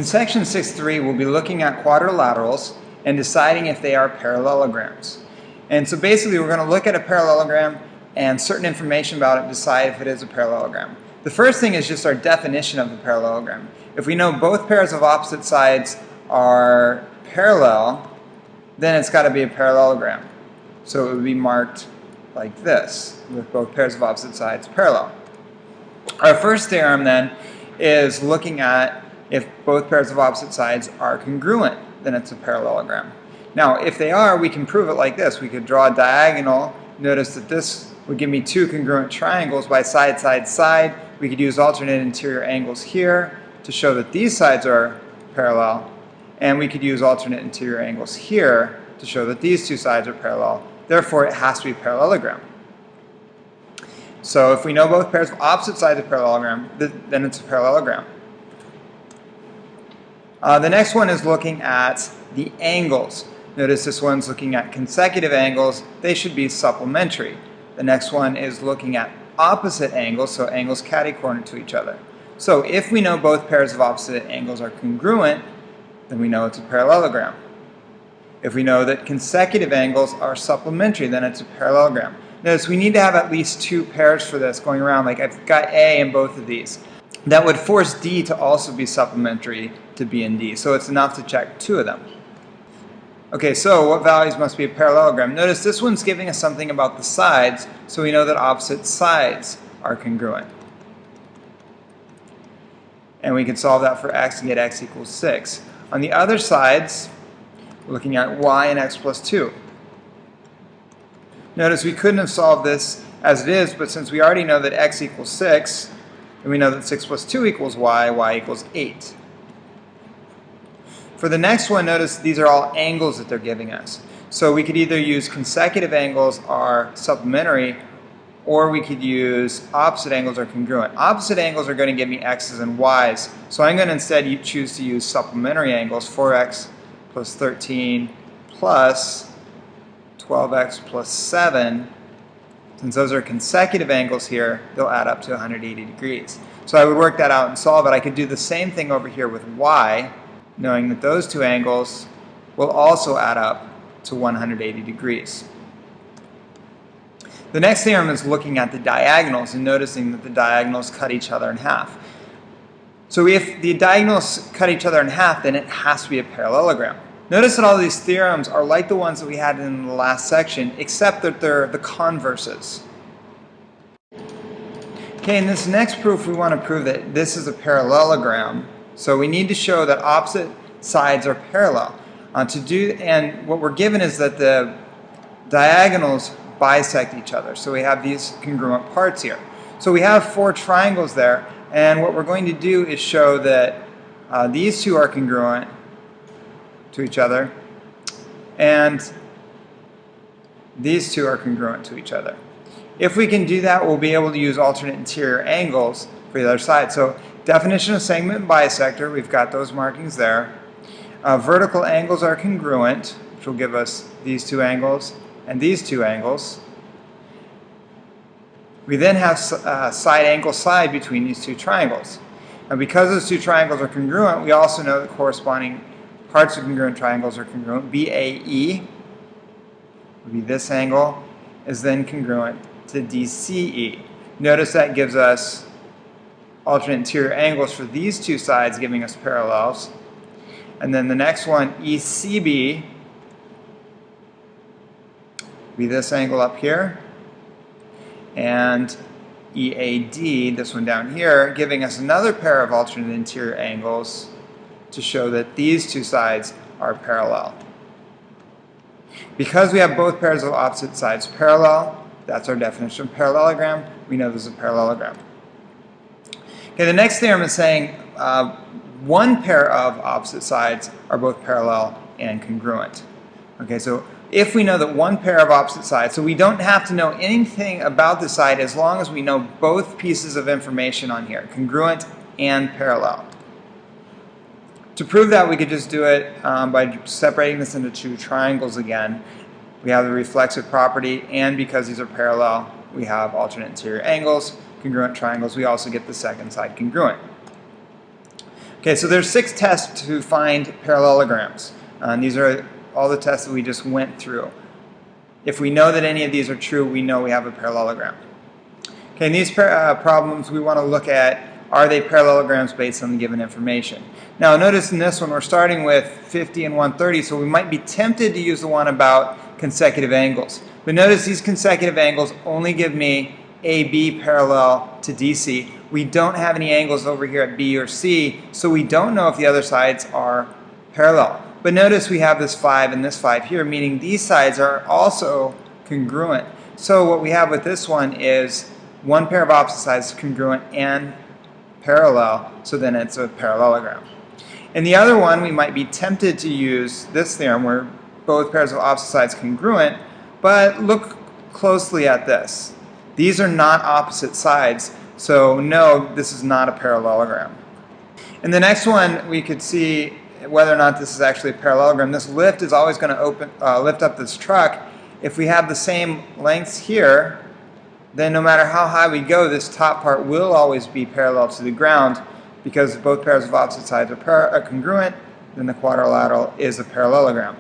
In section 6.3, we'll be looking at quadrilaterals and deciding if they are parallelograms. And so basically we're going to look at a parallelogram and certain information about it, decide if it is a parallelogram. The first thing is just our definition of the parallelogram. If we know both pairs of opposite sides are parallel, then it's got to be a parallelogram. So it would be marked like this, with both pairs of opposite sides parallel. Our first theorem then is looking at if both pairs of opposite sides are congruent, then it's a parallelogram. Now, if they are, we can prove it like this. We could draw a diagonal. Notice that this would give me two congruent triangles by side, side, side. We could use alternate interior angles here to show that these sides are parallel. And we could use alternate interior angles here to show that these two sides are parallel. Therefore, it has to be a parallelogram. So if we know both pairs of opposite sides are parallelogram, then it's a parallelogram. The next one is looking at the angles. Notice this one's looking at consecutive angles. They should be supplementary. The next one is looking at opposite angles, so angles catty-corner to each other. So if we know both pairs of opposite angles are congruent, then we know it's a parallelogram. If we know that consecutive angles are supplementary, then it's a parallelogram. Notice we need to have at least two pairs for this going around, like I've got A in both of these. That would force D to also be supplementary to B and D, so it's enough to check two of them. Okay, so what values must be a parallelogram? Notice this one's giving us something about the sides, so we know that opposite sides are congruent. And we can solve that for x and get x equals 6. On the other sides, we're looking at y and x plus 2. Notice we couldn't have solved this as it is, but since we already know that x equals 6, and we know that 6 plus 2 equals y equals 8. For the next one, notice these are all angles that they're giving us. So we could either use consecutive angles are supplementary, or we could use opposite angles are congruent. Opposite angles are going to give me x's and y's, so I'm going to instead choose to use supplementary angles, 4x plus 13 plus 12x plus 7. Since those are consecutive angles here, they'll add up to 180 degrees. So I would work that out and solve it. I could do the same thing over here with y, knowing that those two angles will also add up to 180 degrees. The next theorem is looking at the diagonals and noticing that the diagonals cut each other in half. So if the diagonals cut each other in half, then it has to be a parallelogram. Notice that all these theorems are like the ones that we had in the last section, except that they're the converses. Okay, in this next proof, we want to prove that this is a parallelogram. So we need to show that opposite sides are parallel. And what we're given is that the diagonals bisect each other. So we have these congruent parts here. So we have four triangles there, and what we're going to do is show that these two are congruent to each other, and these two are congruent to each other. If we can do that, we'll be able to use alternate interior angles for the other side. So definition of segment and bisector, we've got those markings there. Vertical angles are congruent, which will give us these two angles and these two angles. We then have side angle side between these two triangles. And because those two triangles are congruent, we also know the corresponding parts of congruent triangles are congruent. BAE would be this angle, is then congruent to DCE. Notice that gives us alternate interior angles for these two sides, giving us parallels. And then the next one, ECB, would be this angle up here. And EAD, this one down here, giving us another pair of alternate interior angles to show that these two sides are parallel. Because we have both pairs of opposite sides parallel, that's our definition of parallelogram. We know this is a parallelogram. Okay, the next theorem is saying one pair of opposite sides are both parallel and congruent. Okay, so if we know that one pair of opposite sides, so we don't have to know anything about the side as long as we know both pieces of information on here, congruent and parallel. To prove that, we could just do it by separating this into two triangles again. We have the reflexive property, and because these are parallel, we have alternate interior angles, congruent triangles. We also get the second side congruent. Okay, so there's 6 tests to find parallelograms. These are all the tests that we just went through. If we know that any of these are true, we know we have a parallelogram. Okay, in these problems we want to look at, are they parallelograms based on the given information? Now notice in this one we're starting with 50 and 130, so we might be tempted to use the one about consecutive angles. But notice these consecutive angles only give me AB parallel to DC. We don't have any angles over here at B or C, so we don't know if the other sides are parallel. But notice we have this 5 and this 5 here, meaning these sides are also congruent. So what we have with this one is one pair of opposite sides congruent and parallel, so then it's a parallelogram. In the other one, we might be tempted to use this theorem where both pairs of opposite sides congruent, but look closely at this. These are not opposite sides, so no, this is not a parallelogram. In the next one, we could see whether or not this is actually a parallelogram. This lift is always going to lift up this truck. If we have the same lengths here, then no matter how high we go, this top part will always be parallel to the ground, because if both pairs of opposite sides are congruent, then the quadrilateral is a parallelogram.